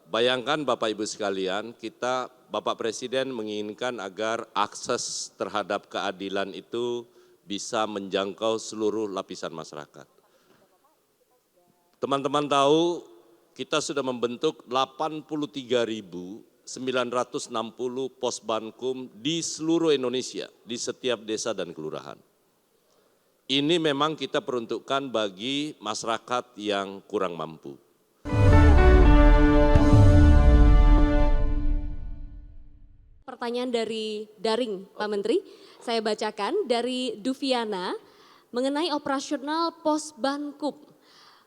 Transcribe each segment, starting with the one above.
Bayangkan Bapak Ibu sekalian, Bapak Presiden menginginkan agar akses terhadap keadilan itu bisa menjangkau seluruh lapisan masyarakat. Teman-teman tahu kita sudah membentuk 83.960 pos Bankum di seluruh Indonesia, di setiap desa dan kelurahan. Ini memang kita peruntukkan bagi masyarakat yang kurang mampu. Pertanyaan dari daring, Pak Menteri. Saya bacakan dari Duviana mengenai operasional pos Bankum.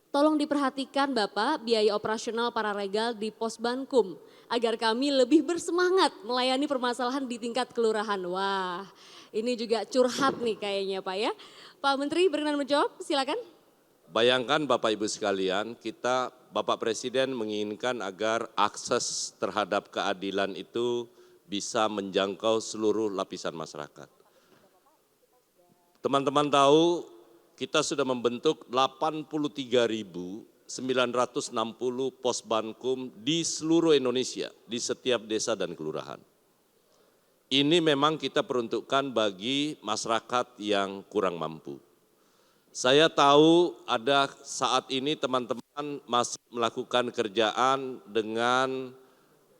Tolong diperhatikan Bapak biaya operasional paralegal di pos Bankum agar kami lebih bersemangat melayani permasalahan di tingkat kelurahan. Wah, ini juga curhat nih kayaknya Pak ya. Pak Menteri berkenan menjawab, silakan. Bayangkan Bapak Ibu sekalian, Bapak Presiden menginginkan agar akses terhadap keadilan itu bisa menjangkau seluruh lapisan masyarakat. Teman-teman tahu kita sudah membentuk 83.960 pos Bankum di seluruh Indonesia, di setiap desa dan kelurahan. Ini memang kita peruntukkan bagi masyarakat yang kurang mampu. Saya tahu ada saat ini teman-teman masih melakukan kerjaan dengan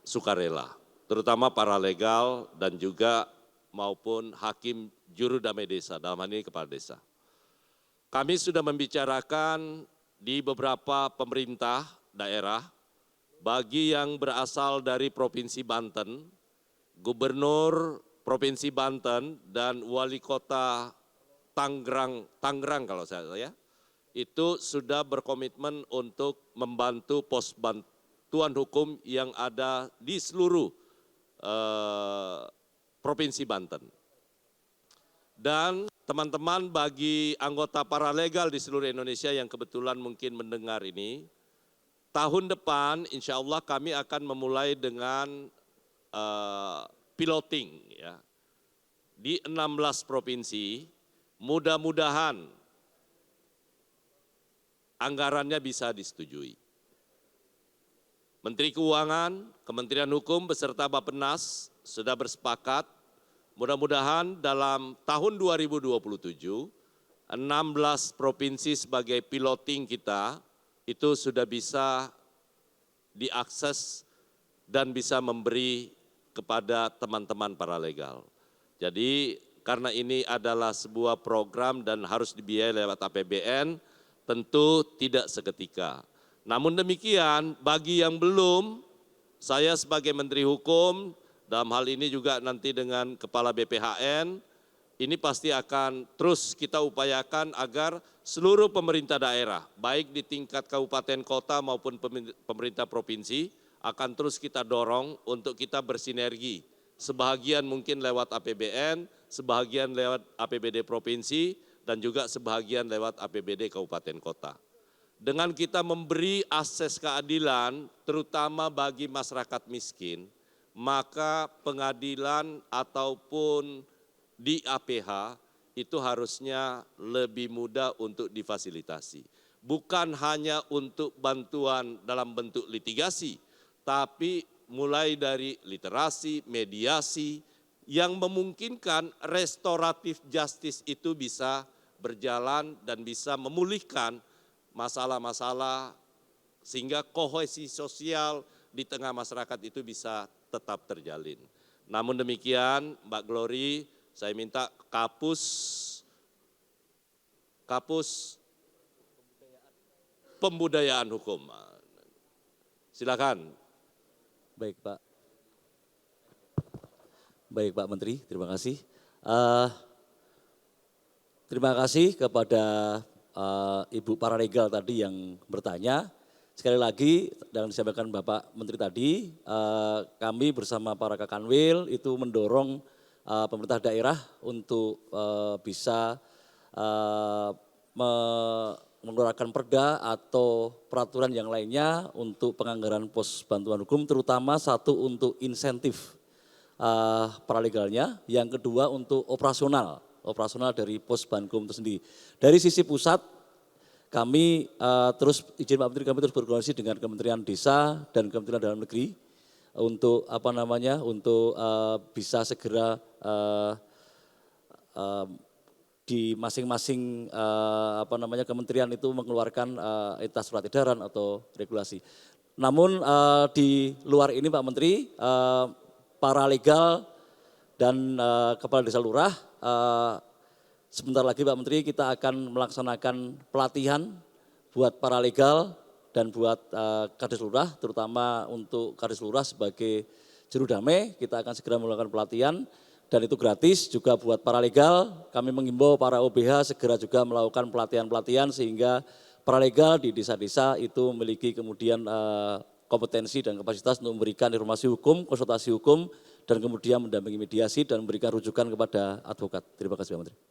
sukarela, terutama paralegal dan juga maupun hakim juru damai desa, dalam hal ini kepala desa. Kami sudah membicarakan di beberapa pemerintah daerah, bagi yang berasal dari Provinsi Banten, Gubernur Provinsi Banten dan Wali Kota Tangerang kalau saya, itu sudah berkomitmen untuk membantu pos bantuan hukum yang ada di seluruh Provinsi Banten. Dan teman-teman bagi anggota paralegal di seluruh Indonesia yang kebetulan mungkin mendengar ini, tahun depan insya Allah kami akan memulai dengan piloting ya, di 16 provinsi. Mudah-mudahan anggarannya bisa disetujui. Menteri Keuangan, Kementerian Hukum beserta Bappenas sudah bersepakat, mudah-mudahan dalam tahun 2027, 16 provinsi sebagai piloting kita itu sudah bisa diakses dan bisa memberi kepada teman-teman paralegal. Jadi karena ini adalah sebuah program dan harus dibiayai lewat APBN, tentu tidak seketika. Namun demikian, bagi yang belum, saya sebagai Menteri Hukum, dalam hal ini juga nanti dengan Kepala BPHN, ini pasti akan terus kita upayakan agar seluruh pemerintah daerah, baik di tingkat kabupaten kota maupun pemerintah provinsi, akan terus kita dorong untuk kita bersinergi. Sebahagian mungkin lewat APBN, sebahagian lewat APBD provinsi, dan juga sebahagian lewat APBD kabupaten kota. Dengan kita memberi akses keadilan, terutama bagi masyarakat miskin, maka pengadilan ataupun di APH itu harusnya lebih mudah untuk difasilitasi. Bukan hanya untuk bantuan dalam bentuk litigasi, tapi mulai dari literasi, mediasi, yang memungkinkan restoratif justice itu bisa berjalan dan bisa memulihkan masalah-masalah sehingga kohesi sosial di tengah masyarakat itu bisa tetap terjalin. Namun demikian, Mbak Glory, saya minta kapus pembudayaan hukum. Silakan. Baik Pak. Baik Pak Menteri, terima kasih. Terima kasih kepada Ibu paralegal tadi yang bertanya. Sekali lagi, dan disampaikan Bapak Menteri tadi, kami bersama para Kakanwil itu mendorong pemerintah daerah untuk bisa mengeluarkan perda atau peraturan yang lainnya untuk penganggaran pos bantuan hukum, terutama satu untuk insentif paralegalnya, yang kedua untuk operasional dari pos Bankum itu sendiri. Dari sisi pusat, kami izin Pak Menteri, kami terus berkoordinasi dengan Kementerian Desa dan Kementerian Dalam Negeri untuk untuk bisa segera di masing-masing kementerian itu mengeluarkan surat edaran atau regulasi. Namun di luar ini Pak Menteri, para legal dan kepala desa lurah, sebentar lagi Pak Menteri kita akan melaksanakan pelatihan buat para legal dan buat Kades Lurah, terutama untuk Kades Lurah sebagai juru damai, kita akan segera melakukan pelatihan dan itu gratis juga buat para legal. Kami mengimbau para OBH segera juga melakukan pelatihan-pelatihan sehingga para legal di desa-desa itu memiliki kemudian kompetensi dan kapasitas untuk memberikan informasi hukum, konsultasi hukum, dan kemudian mendampingi mediasi dan memberikan rujukan kepada advokat. Terima kasih Pak Menteri.